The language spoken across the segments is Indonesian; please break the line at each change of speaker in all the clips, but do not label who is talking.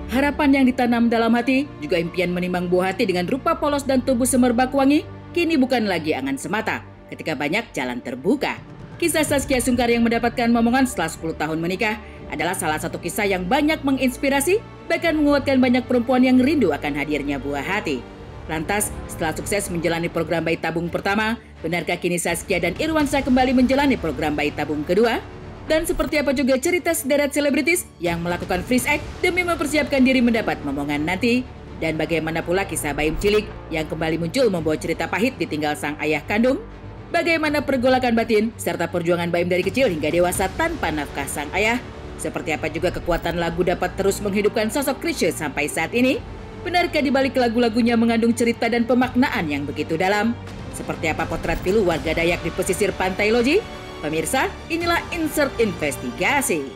Harapan yang ditanam dalam hati, juga impian menimbang buah hati dengan rupa polos dan tubuh semerbak wangi, kini bukan lagi angan semata ketika banyak jalan terbuka. Kisah Saskia Sungkar yang mendapatkan momongan setelah 10 tahun menikah adalah salah satu kisah yang banyak menginspirasi, bahkan menguatkan banyak perempuan yang rindu akan hadirnya buah hati. Lantas, setelah sukses menjalani program bayi tabung pertama, benarkah kini Saskia dan Irwansyah kembali menjalani program bayi tabung kedua? Dan seperti apa juga cerita sederet selebritis yang melakukan freeze egg demi mempersiapkan diri mendapat momongan nanti? Dan bagaimana pula kisah Baim cilik yang kembali muncul membawa cerita pahit ditinggal sang ayah kandung? Bagaimana pergolakan batin serta perjuangan Baim dari kecil hingga dewasa tanpa nafkah sang ayah? Seperti apa juga kekuatan lagu dapat terus menghidupkan sosok Chrisye sampai saat ini? Benarkah di balik lagu-lagunya mengandung cerita dan pemaknaan yang begitu dalam? Seperti apa potret pilu warga Dayak di pesisir Pantai Loji? Pemirsa, inilah Insert Investigasi.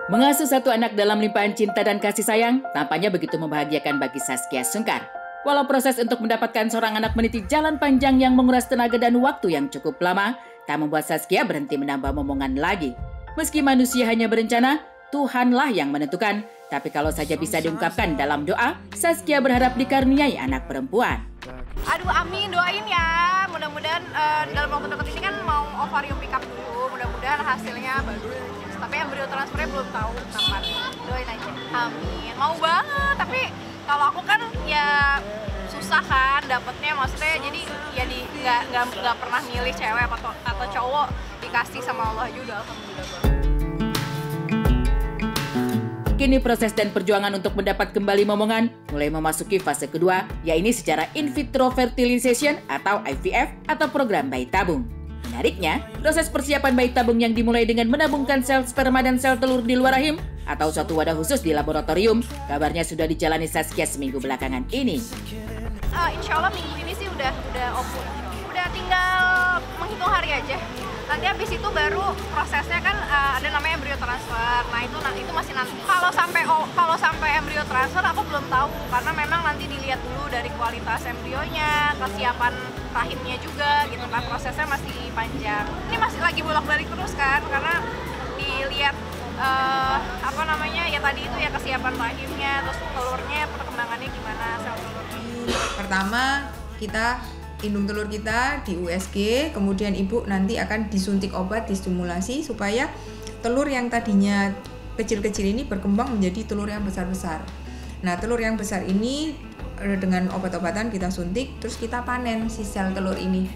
Mengasuh satu anak dalam limpahan cinta dan kasih sayang tampaknya begitu membahagiakan bagi Saskia Sungkar. Walau proses untuk mendapatkan seorang anak meniti jalan panjang yang menguras tenaga dan waktu yang cukup lama, tak membuat Saskia berhenti menambah momongan lagi. Meski manusia hanya berencana, Tuhanlah yang menentukan. Tapi kalau saja bisa diungkapkan dalam doa, Saskia berharap dikaruniai anak perempuan.
Aduh, amin, doain ya. Mudah-mudahan dalam waktu dekat ini kan mau ovarium pick up dulu. Mudah-mudahan hasilnya bagus. Tapi embrio transfernya belum tahu kapan. Doain aja. Amin. Mau banget. Tapi kalau aku kan ya susah kan dapetnya. Maksudnya jadi ya nggak pernah milih cewek atau cowok, dikasih sama Allah juga. Alhamdulillah.
Kini proses dan perjuangan untuk mendapat kembali momongan mulai memasuki fase kedua, yaitu secara in vitro fertilization atau IVF atau program bayi tabung. Menariknya, proses persiapan bayi tabung yang dimulai dengan menabungkan sel sperma dan sel telur di luar rahim atau suatu wadah khusus di laboratorium, kabarnya sudah dijalani Saskia seminggu belakangan ini.
Insya Allah minggu ini sih udah ovul. Udah tinggal menghitung hari aja. Nanti habis itu baru prosesnya kan ada namanya embrio transfer. Nah itu masih nanti. Kalau sampai embrio transfer aku belum tahu karena memang nanti dilihat dulu dari kualitas embrionya, kesiapan rahimnya juga gitu kan. Prosesnya masih panjang. Ini masih lagi bolak-balik terus kan karena dilihat ya tadi itu ya kesiapan rahimnya, terus telurnya perkembangannya gimana sel telurnya.
Pertama kita indung telur kita di USG, kemudian ibu nanti akan disuntik obat, distimulasi supaya telur yang tadinya kecil-kecil ini berkembang menjadi telur yang besar-besar. Nah, telur yang besar ini dengan obat-obatan kita suntik, terus kita panen si sel telur ini.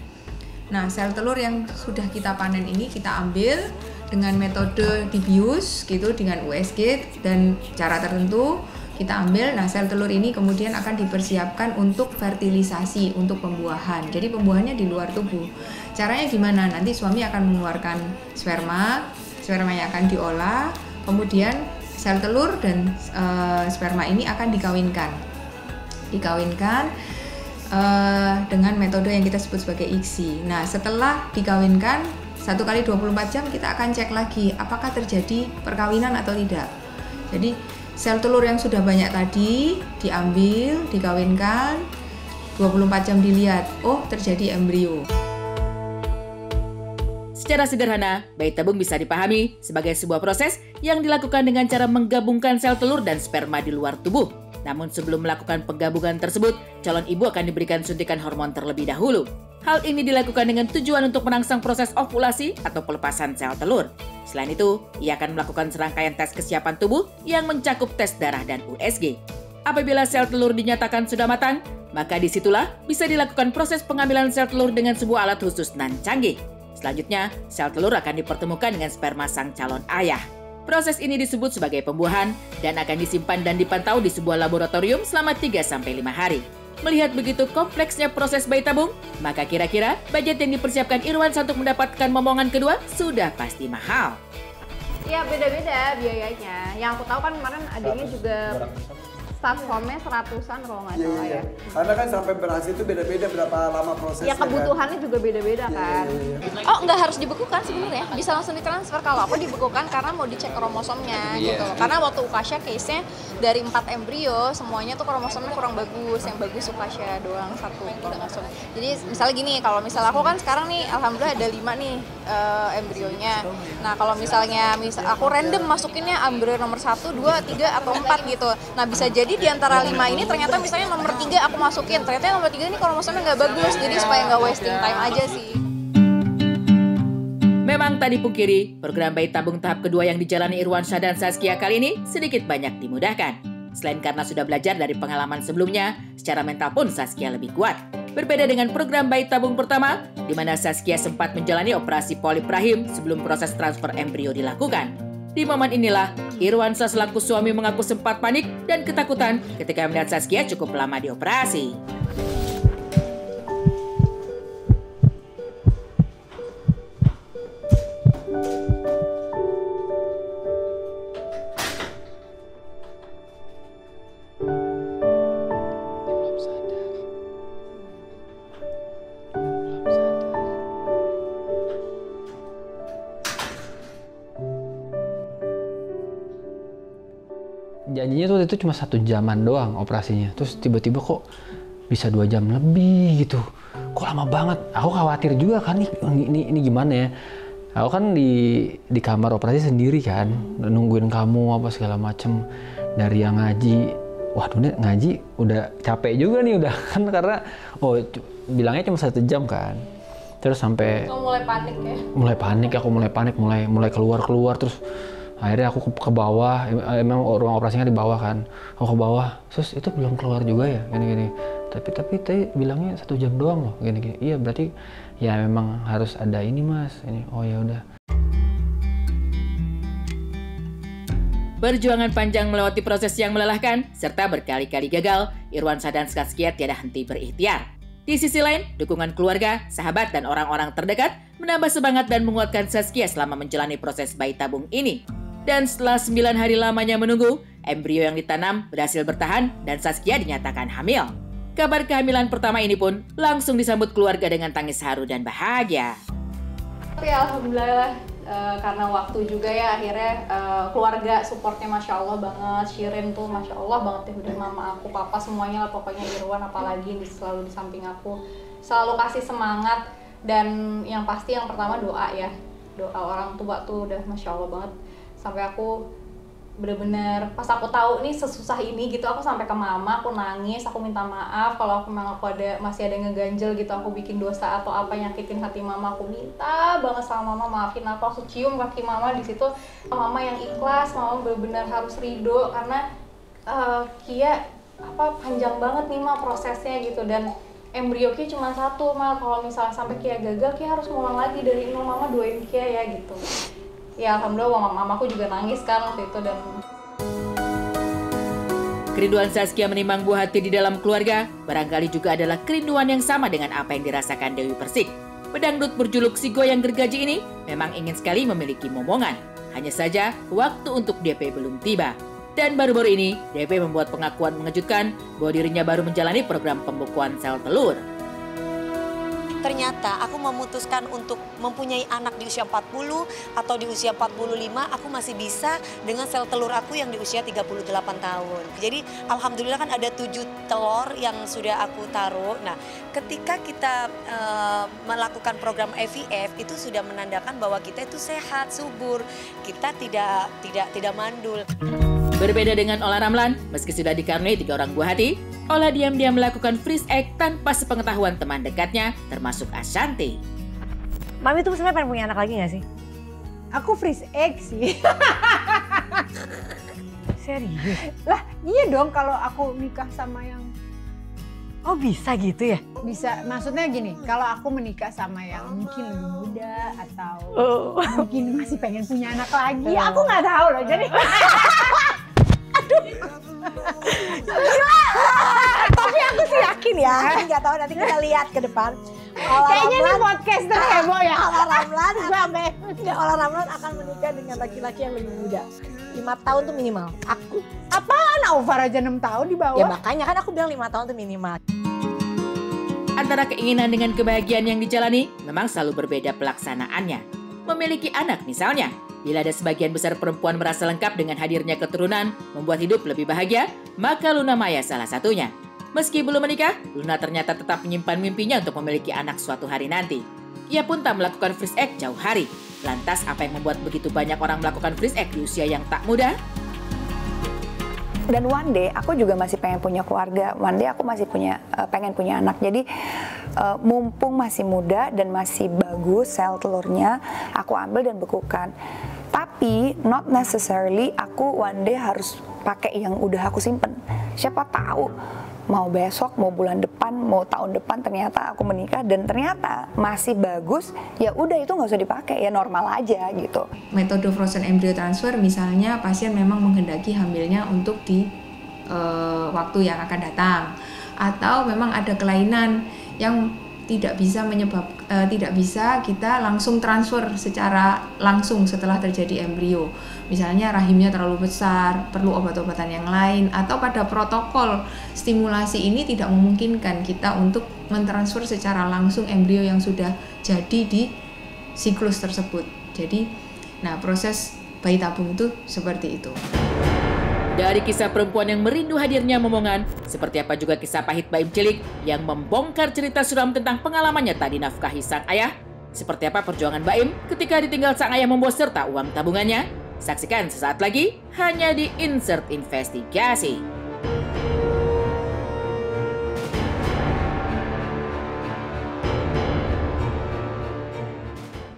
Nah, sel telur yang sudah kita panen ini kita ambil dengan metode dibius gitu dengan USG dan cara tertentu. Kita ambil, nah sel telur ini kemudian akan dipersiapkan untuk fertilisasi, untuk pembuahan. Jadi pembuahannya di luar tubuh. Caranya gimana? Nanti suami akan mengeluarkan spermanya akan diolah, kemudian sel telur dan sperma ini akan dikawinkan dengan metode yang kita sebut sebagai ICSI. Nah setelah dikawinkan 1 kali 24 jam kita akan cek lagi apakah terjadi perkawinan atau tidak. Jadi sel telur yang sudah banyak tadi diambil, dikawinkan, 24 jam dilihat, oh terjadi embrio.
Secara sederhana, bayi tabung bisa dipahami sebagai sebuah proses yang dilakukan dengan cara menggabungkan sel telur dan sperma di luar tubuh. Namun sebelum melakukan penggabungan tersebut, calon ibu akan diberikan suntikan hormon terlebih dahulu. Hal ini dilakukan dengan tujuan untuk merangsang proses ovulasi atau pelepasan sel telur. Selain itu, ia akan melakukan serangkaian tes kesiapan tubuh yang mencakup tes darah dan USG. Apabila sel telur dinyatakan sudah matang, maka disitulah bisa dilakukan proses pengambilan sel telur dengan sebuah alat khusus nan canggih. Selanjutnya, sel telur akan dipertemukan dengan sperma sang calon ayah. Proses ini disebut sebagai pembuahan dan akan disimpan dan dipantau di sebuah laboratorium selama 3-5 hari. Melihat begitu kompleksnya proses bayi tabung, maka kira-kira budget yang dipersiapkan Irwansyah untuk mendapatkan momongan kedua sudah pasti mahal.
Ya beda-beda biayanya. Yang aku tahu kan kemarin adiknya juga start formnya 100-an kalau nggak salah ya.
Karena kan sampai berhasil itu beda-beda berapa lama prosesnya.
Ya kebutuhannya juga beda-beda kan. Oh nggak harus dibekukan sebenarnya, bisa langsung ditransfer. Kalau aku dibekukan karena mau dicek kromosomnya gitu. Karena waktu Ukasha case-nya dari 4 embrio semuanya tuh kromosomnya kurang bagus, yang bagus Ukasha doang 1 kromosom. Jadi misalnya gini, kalau misalnya aku kan sekarang nih alhamdulillah ada 5 nih embrionya. Nah kalau misalnya aku random masukinnya embrio nomor 1, 2, 3 atau 4 gitu. Nah bisa jadi di antara 5 ini ternyata misalnya nomor 3 aku masukin, ternyata nomor 3 ini kromosomnya nggak bagus, jadi supaya nggak wasting time aja sih.
Memang tadi pungkiri, program bayi tabung tahap kedua yang dijalani Irwansyah dan Saskia kali ini sedikit banyak dimudahkan. Selain karena sudah belajar dari pengalaman sebelumnya, secara mental pun Saskia lebih kuat. Berbeda dengan program bayi tabung pertama, di mana Saskia sempat menjalani operasi polip rahim sebelum proses transfer embrio dilakukan. Di momen inilah, Irwansyah selaku suami mengaku sempat panik dan ketakutan ketika melihat Saskia cukup lama dioperasi.
Janjinya tuh itu cuma 1 jaman doang operasinya, terus tiba-tiba kok bisa 2 jam lebih gitu, kok lama banget. Aku khawatir juga kan, ini gimana ya. Aku kan di kamar operasi sendiri kan, nungguin kamu apa segala macem. Dari yang ngaji, waduh nih ngaji udah capek juga nih udah kan, karena bilangnya cuma 1 jam kan. Terus sampai
mulai panik ya?
Aku mulai panik, mulai keluar terus. Akhirnya aku ke bawah, emang ruang operasinya di bawah kan. Aku ke bawah, terus itu belum keluar juga ya, gini. Tapi bilangnya 1 jam doang loh, gini. Iya berarti ya memang harus ada ini mas, ini. Oh ya udah.
Perjuangan panjang melewati proses yang melelahkan, serta berkali-kali gagal, Irwansyah dan Saskia tiada henti berikhtiar. Di sisi lain, dukungan keluarga, sahabat, dan orang-orang terdekat menambah semangat dan menguatkan Saskia selama menjalani proses bayi tabung ini. Dan setelah 9 hari lamanya menunggu, embrio yang ditanam berhasil bertahan dan Saskia dinyatakan hamil. Kabar kehamilan pertama ini pun langsung disambut keluarga dengan tangis haru dan bahagia.
Tapi alhamdulillah karena waktu juga ya akhirnya keluarga supportnya Masya Allah banget. Shirin tuh Masya Allah banget ya, udah mama aku, papa semuanya lah pokoknya, Irwan apalagi selalu di samping aku. Selalu kasih semangat dan yang pasti yang pertama doa ya. Doa orang tua tuh udah Masya Allah banget. Sampai aku bener-bener pas aku tahu nih sesusah ini gitu, aku sampai ke mama, aku nangis, aku minta maaf kalau aku masih ada ngeganjel gitu, aku bikin dosa atau apa nyakitin hati mama, aku minta banget sama mama maafin aku cium kaki mama di situ. Mama yang ikhlas, mama bener-bener harus ridho karena Kia panjang banget nih mah prosesnya gitu, dan embrio Kia cuma 1 mah, kalau misalnya sampai Kia gagal Kia harus ngulang lagi dari nol. Mama doain Kia ya gitu. Ya alhamdulillah mamaku juga nangis kan waktu itu. Dan
kerinduan Saskia menimang buah hati di dalam keluarga barangkali juga adalah kerinduan yang sama dengan apa yang dirasakan Dewi Persik. Pedangdut berjuluk Si Goyang Gergaji ini memang ingin sekali memiliki momongan. Hanya saja waktu untuk DP belum tiba. Dan baru-baru ini DP membuat pengakuan mengejutkan bahwa dirinya baru menjalani program pembekuan sel telur.
Ternyata aku memutuskan untuk mempunyai anak di usia 40 atau di usia 45, aku masih bisa dengan sel telur aku yang di usia 38 tahun. Jadi alhamdulillah kan ada 7 telur yang sudah aku taruh. Nah, ketika kita melakukan program IVF itu sudah menandakan bahwa kita itu sehat, subur. Kita tidak mandul.
Berbeda dengan Ola Ramlan, meski sudah dikaruniai 3 orang buah hati, Ola diam-diam melakukan freeze egg tanpa sepengetahuan teman dekatnya, termasuk Ashanti.
Mami tuh sebenarnya pengen punya anak lagi gak sih?
Aku freeze egg sih.
Serius?
Lah iya dong, kalau aku nikah sama yang...
Oh bisa gitu ya?
Bisa, maksudnya gini, kalau aku menikah sama yang mungkin lebih muda atau mungkin masih pengen punya anak lagi, aku nggak tahu loh, jadi... Aduh.
Tapi aku sih yakin ya, nggak tahu nanti kita lihat ke depan.
Kayaknya ini podcaster heboh ya.
Ola Ramlan akan menikah dengan laki-laki yang lebih muda. 5 tahun tuh minimal. Aku
Apaan Alvar aja 6 tahun di bawah?
Ya makanya kan aku bilang 5 tahun tuh minimal.
Antara keinginan dengan kebahagiaan yang dijalani, memang selalu berbeda pelaksanaannya. Memiliki anak misalnya, bila ada sebagian besar perempuan merasa lengkap dengan hadirnya keturunan, membuat hidup lebih bahagia, maka Luna Maya salah satunya. Meski belum menikah, Luna ternyata tetap menyimpan mimpinya untuk memiliki anak suatu hari nanti. Ia pun tak melakukan freeze egg jauh hari. Lantas apa yang membuat begitu banyak orang melakukan freeze egg di usia yang tak muda?
Dan one day aku juga masih pengen punya keluarga, one day aku masih pengen punya anak. Jadi mumpung masih muda dan masih bagus sel telurnya, aku ambil dan bekukan. Tapi not necessarily aku one day harus pakai yang udah aku simpen. Siapa tahu mau besok, mau bulan depan, mau tahun depan ternyata aku menikah dan ternyata masih bagus, ya udah itu nggak usah dipakai, ya normal aja gitu.
Metode frozen embryo transfer misalnya pasien memang menghendaki hamilnya untuk di waktu yang akan datang, atau memang ada kelainan yang tidak bisa kita langsung transfer secara langsung setelah terjadi embrio. Misalnya rahimnya terlalu besar, perlu obat-obatan yang lain, atau pada protokol stimulasi ini tidak memungkinkan kita untuk mentransfer secara langsung embrio yang sudah jadi di siklus tersebut. Jadi, proses bayi tabung itu seperti itu.
Dari kisah perempuan yang merindu hadirnya momongan, seperti apa juga kisah pahit Baim Cilik yang membongkar cerita suram tentang pengalamannya tak dinafkahi sang ayah? Seperti apa perjuangan Baim ketika ditinggal sang ayah membawa serta uang tabungannya? Saksikan sesaat lagi hanya di Insert Investigasi.